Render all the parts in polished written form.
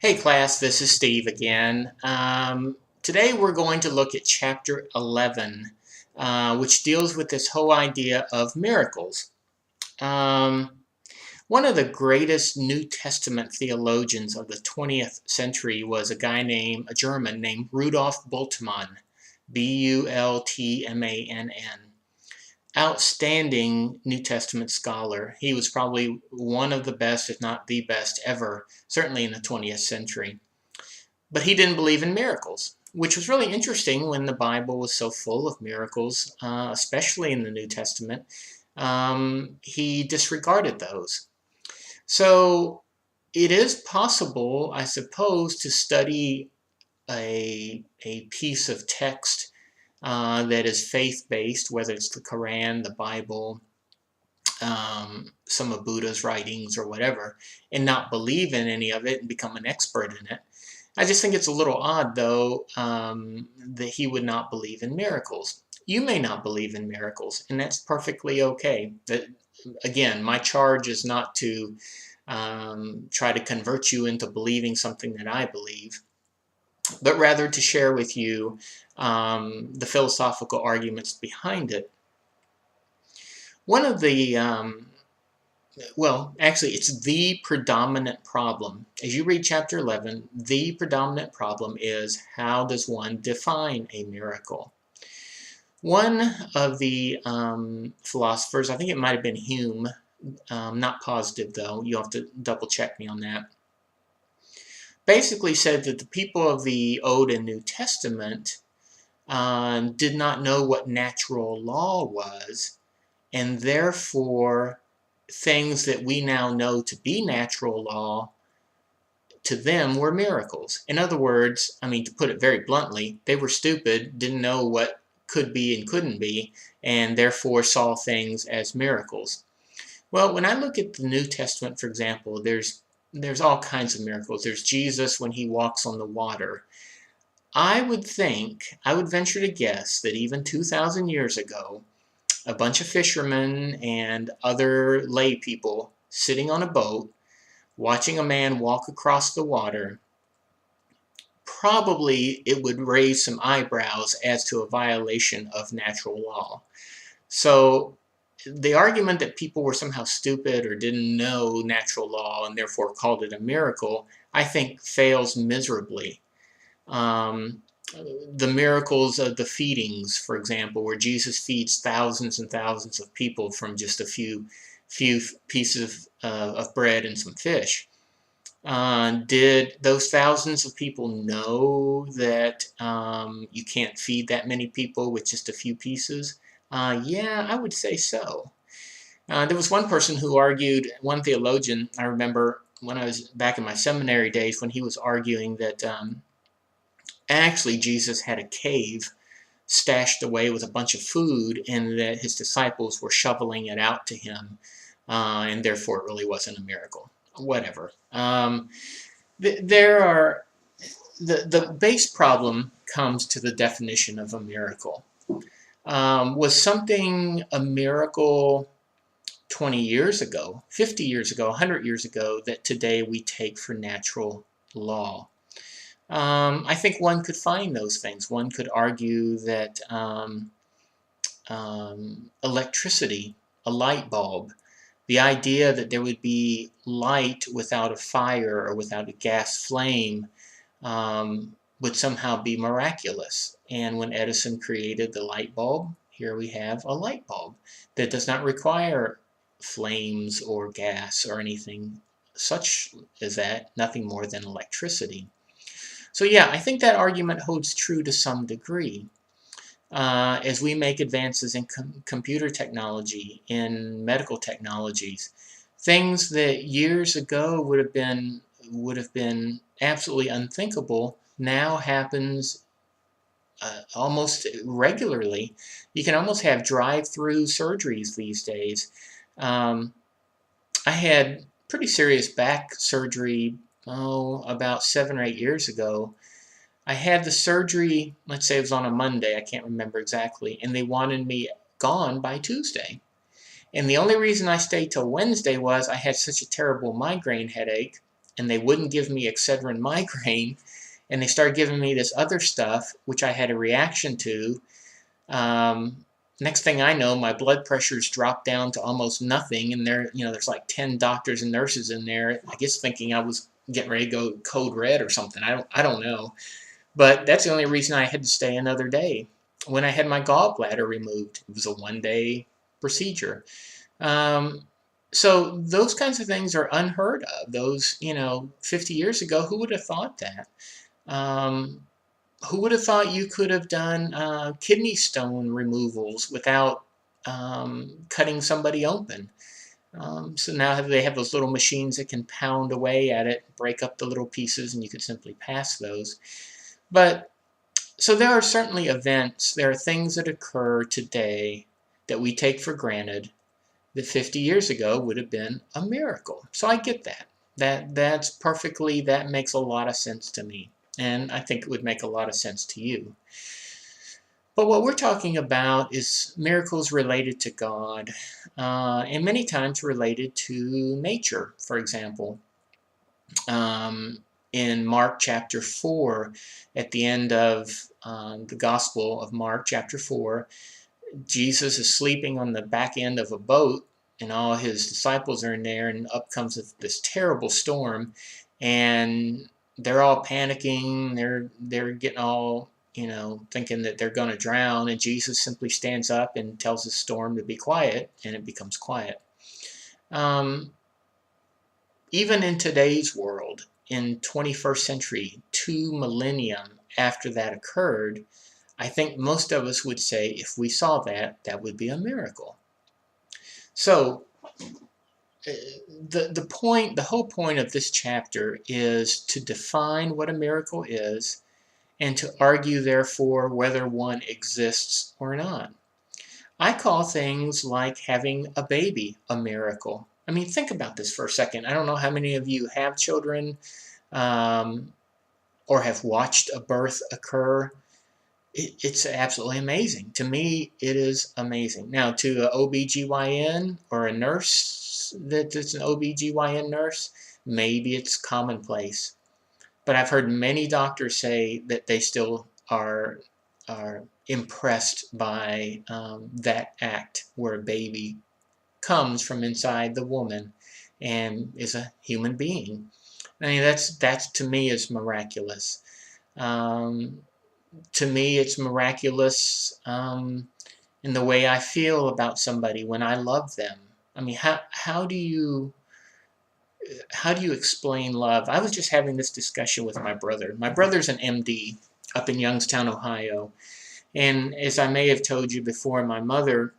Hey class, this is Steve again. Today we're going to look at chapter 11, which deals with this whole idea of miracles. Um, One of the greatest New Testament theologians of the 20th century was a German named Rudolf Bultmann, Bultmann. Outstanding New Testament scholar. He was probably one of the best, if not the best ever, certainly in the 20th century. But he didn't believe in miracles, which was really interesting when the Bible was so full of miracles, especially in the New Testament. He disregarded those. So it is possible, I suppose, to study a piece of text that is faith-based, whether it's the Quran, the Bible, some of Buddha's writings or whatever, and not believe in any of it and become an expert in it. I just think it's a little odd, though, that he would not believe in miracles. You may not believe in miracles, and that's perfectly okay. Again, my charge is not to try to convert you into believing something that I believe, but rather to share with you the philosophical arguments behind it. One of the well, actually, it's the predominant problem. As you read chapter 11, the predominant problem is, how does one define a miracle? One of the philosophers, I think it might have been Hume, not positive though, you'll have to double check me on that, basically said that the people of the Old and New Testament did not know what natural law was, and therefore things that we now know to be natural law, to them were miracles. In other words, I mean, to put it very bluntly, they were stupid, didn't know what could be and couldn't be, and therefore saw things as miracles. Well, when I look at the New Testament, for example, there's all kinds of miracles. There's Jesus when he walks on the water. I would venture to guess that even 2,000 years ago, a bunch of fishermen and other lay people sitting on a boat watching a man walk across the water, probably it would raise some eyebrows as to a violation of natural law. So the argument that people were somehow stupid or didn't know natural law and therefore called it a miracle, I think fails miserably. The miracles of the feedings, for example, where Jesus feeds thousands and thousands of people from just a few pieces of bread and some fish. Did those thousands of people know that you can't feed that many people with just a few pieces? Yeah, I would say so. There was one person who argued, one theologian, I remember when I was back in my seminary days, when he was arguing that actually Jesus had a cave stashed away with a bunch of food, and that his disciples were shoveling it out to him, and therefore it really wasn't a miracle. Whatever. The base problem comes to the definition of a miracle. Was something a miracle 20 years ago, 50 years ago, 100 years ago, that today we take for natural law? I think one could find those things. One could argue that electricity, a light bulb, the idea that there would be light without a fire or without a gas flame would somehow be miraculous. And when Edison created the light bulb, here we have a light bulb that does not require flames or gas or anything such as that, nothing more than electricity. So yeah, I think that argument holds true to some degree. As we make advances in computer technology, in medical technologies, things that years ago would have been absolutely unthinkable now happens almost regularly. You can almost have drive-through surgeries these days. I had pretty serious back surgery about 7 or 8 years ago. I had the surgery, let's say it was on a Monday, I can't remember exactly, and they wanted me gone by Tuesday. And the only reason I stayed till Wednesday was I had such a terrible migraine headache, and they wouldn't give me Excedrin migraine, and they started giving me this other stuff, which I had a reaction to. Next thing I know, my blood pressure's dropped down to almost nothing, and there's like 10 doctors and nurses in there, I guess thinking I was getting ready to go code red or something. I don't know. But that's the only reason I had to stay another day. When I had my gallbladder removed, it was a 1-day procedure. Um, so those kinds of things are unheard of. Those, 50 years ago, who would have thought that? Um, who would have thought you could have done kidney stone removals without cutting somebody open? So now they have those little machines that can pound away at it, break up the little pieces, and you could simply pass those. But so there are certainly events, there are things that occur today that we take for granted that 50 years ago would have been a miracle. So I get that. That makes a lot of sense to me. And I think it would make a lot of sense to you. But what we're talking about is miracles related to God, and many times related to nature, for example. In Mark chapter 4, at the end of the Gospel of Mark chapter 4, Jesus is sleeping on the back end of a boat, and all his disciples are in there, and up comes this terrible storm, and they're all panicking. They're getting all, thinking that they're going to drown, and Jesus simply stands up and tells the storm to be quiet, and it becomes quiet. Even in today's world, in 21st century, 2 millennia after that occurred, I think most of us would say if we saw that, that would be a miracle. So the whole point of this chapter is to define what a miracle is and to argue, therefore, whether one exists or not. I call things like having a baby a miracle. I mean, think about this for a second. I don't know how many of you have children or have watched a birth occur. It's absolutely amazing. To me, it is amazing. Now, to an OBGYN or a nurse that's an OBGYN nurse, maybe it's commonplace. But I've heard many doctors say that they still are impressed by that act where a baby comes from inside the woman and is a human being. I mean, that's to me is miraculous. To me, it's miraculous in the way I feel about somebody when I love them. I mean, how do you explain love? I was just having this discussion with my brother. My brother's an MD up in Youngstown, Ohio, and as I may have told you before, my mother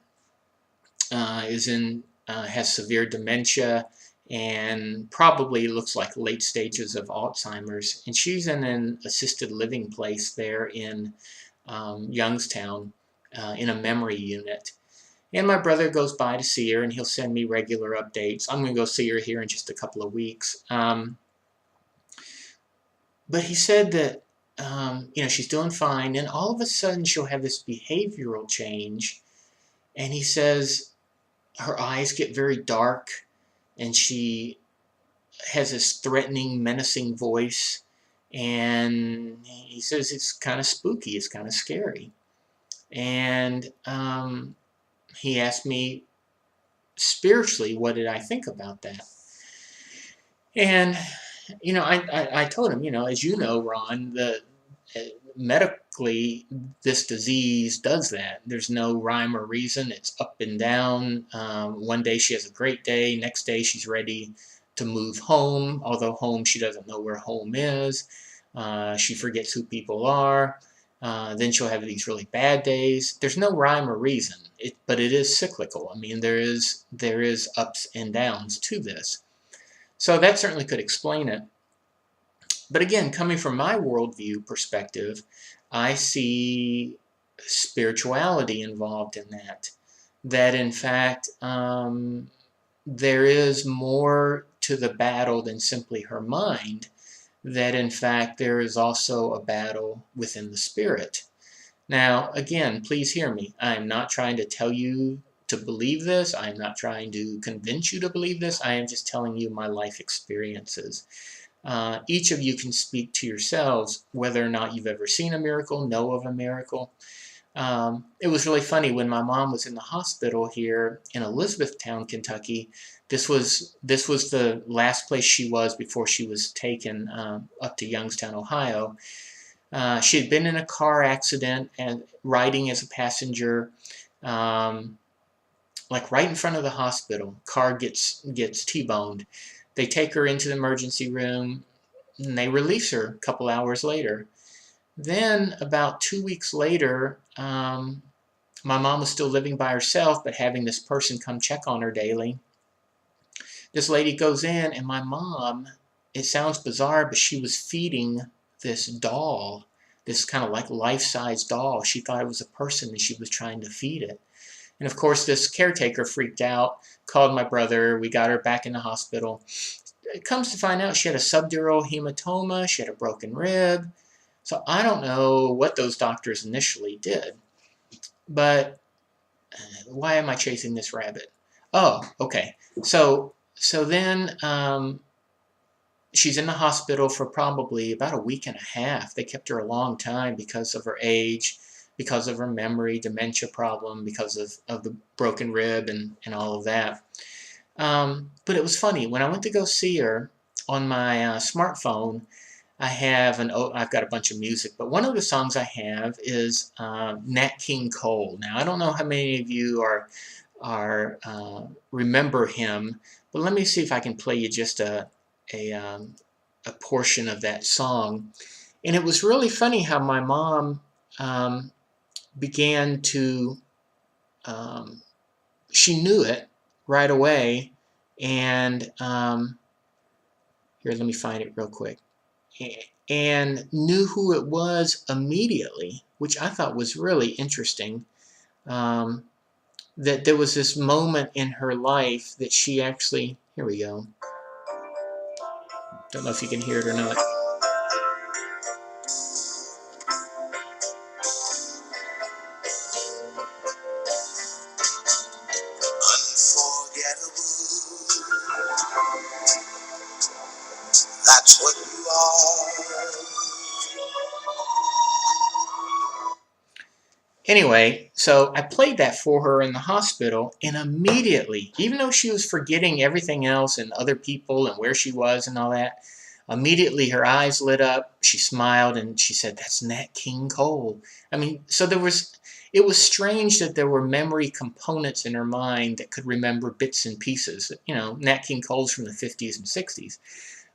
has severe dementia and probably looks like late stages of Alzheimer's, and she's in an assisted living place there in Youngstown in a memory unit. And my brother goes by to see her, and he'll send me regular updates. I'm going to go see her here in just a couple of weeks. But he said that she's doing fine, and all of a sudden she'll have this behavioral change, and he says her eyes get very dark, and she has this threatening, menacing voice, and he says it's kind of spooky, it's kind of scary. And he asked me spiritually, what did I think about that? And, I told him, as you know, Ron, medically, this disease does that. There's no rhyme or reason. It's up and down. One day she has a great day. Next day she's ready to move home, although home, she doesn't know where home is. She forgets who people are. Then she'll have these really bad days. There's no rhyme or reason, but it is cyclical. I mean, there is ups and downs to this. So that certainly could explain it. But again, coming from my worldview perspective, I see spirituality involved in that. That in fact, there is more to the battle than simply her mind. That in fact, there is also a battle within the spirit. Now, again, please hear me. I am not trying to tell you to believe this. I am not trying to convince you to believe this. I am just telling you my life experiences. Each of you can speak to yourselves whether or not you've ever seen a miracle, know of a miracle. It was really funny when my mom was in the hospital here in Elizabethtown, Kentucky. This was the last place she was before she was taken up to Youngstown, Ohio. She had been in a car accident and riding as a passenger, um, like right in front of the hospital. Car gets T-boned. They take her into the emergency room and they release her a couple hours later. Then about 2 weeks later, my mom was still living by herself, but having this person come check on her daily. This lady goes in, and my mom, it sounds bizarre, but she was feeding this doll, this kind of like life-size doll. She thought it was a person, and she was trying to feed it. And of course, this caretaker freaked out, called my brother. We got her back in the hospital. It comes to find out she had a subdural hematoma. She had a broken rib. So I don't know what those doctors initially did. But why am I chasing this rabbit? Oh, okay. So then she's in the hospital for probably about a week and a half. They kept her a long time because of her age, because of her memory, dementia problem, because of the broken rib and all of that. But it was funny. When I went to go see her on my smartphone, I've got a bunch of music, but one of the songs I have is Nat King Cole. Now, I don't know how many of you remember him, but let me see if I can play you just a portion of that song. And it was really funny how my mom began to, she knew it right away, and here, let me find it real quick. And knew who it was immediately, which I thought was really interesting. That there was this moment in her life that she actually, here we go. Don't know if you can hear it or not. Unforgettable. That's what you are. Anyway, so I played that for her in the hospital, and immediately, even though she was forgetting everything else and other people and where she was and all that, immediately her eyes lit up, she smiled, and she said, "That's Nat King Cole." I mean, so it was strange that there were memory components in her mind that could remember bits and pieces. You know, Nat King Cole's from the 50s and 60s.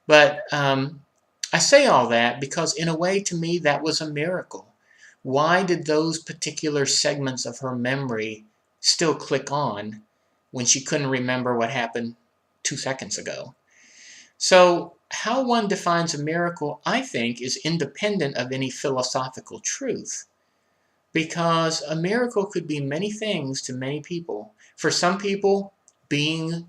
But I say all that because, in a way, to me, that was a miracle. Why did those particular segments of her memory still click on when she couldn't remember what happened 2 seconds ago? So, how one defines a miracle, I think, is independent of any philosophical truth. Because a miracle could be many things to many people. For some people, being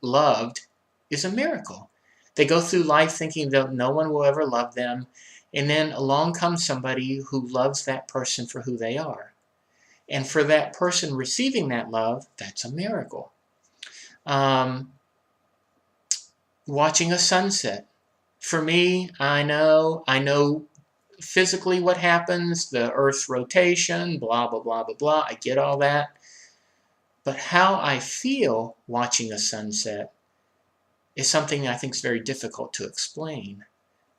loved is a miracle. They go through life thinking that no one will ever love them, and then along comes somebody who loves that person for who they are. And for that person receiving that love, that's a miracle. Watching a sunset. For me, I know physically what happens, the Earth's rotation, blah, blah, blah, blah, blah. I get all that. But how I feel watching a sunset is something I think is very difficult to explain.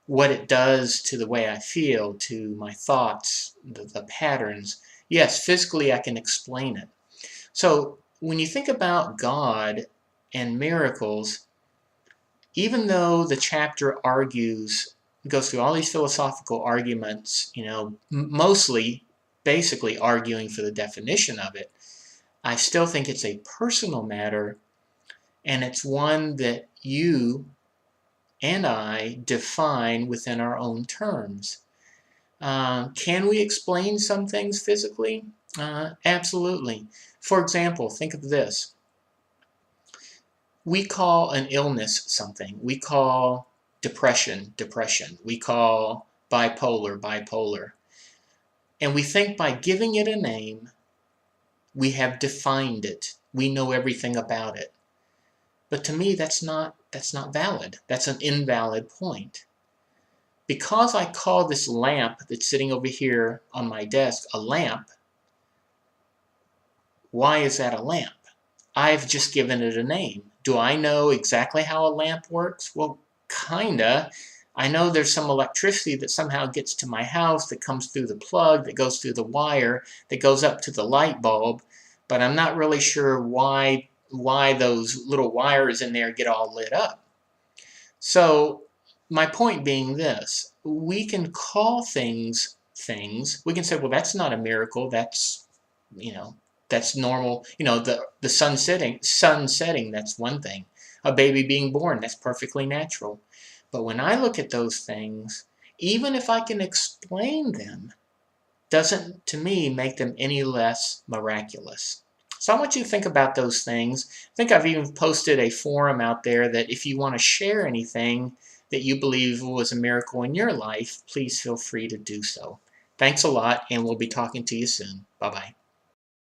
What it does to the way I feel, to my thoughts, the patterns. Yes, physically I can explain it. So when you think about God and miracles, even though the chapter goes through all these philosophical arguments, mostly basically arguing for the definition of it, I still think it's a personal matter, and it's one that you and I define within our own terms. Can we explain some things physically? Absolutely. For example, think of this. We call an illness something. We call depression, depression. We call bipolar, bipolar. And we think by giving it a name, we have defined it. We know everything about it. But to me, that's not That's not valid. That's an invalid point. Because I call this lamp that's sitting over here on my desk a lamp, why is that a lamp? I've just given it a name. Do I know exactly how a lamp works? Well, kinda. I know there's some electricity that somehow gets to my house, that comes through the plug, that goes through the wire, that goes up to the light bulb, but I'm not really sure why those little wires in there get all lit up. So my point being this: we can call things things. We can say, well, that's not a miracle. That's, you know, that's normal. The sun setting, that's one thing. A baby being born, that's perfectly natural. But when I look at those things, even if I can explain them, doesn't, to me, make them any less miraculous. So I want you to think about those things. I think I've even posted a forum out there that if you want to share anything that you believe was a miracle in your life, please feel free to do so. Thanks a lot, and we'll be talking to you soon. Bye-bye.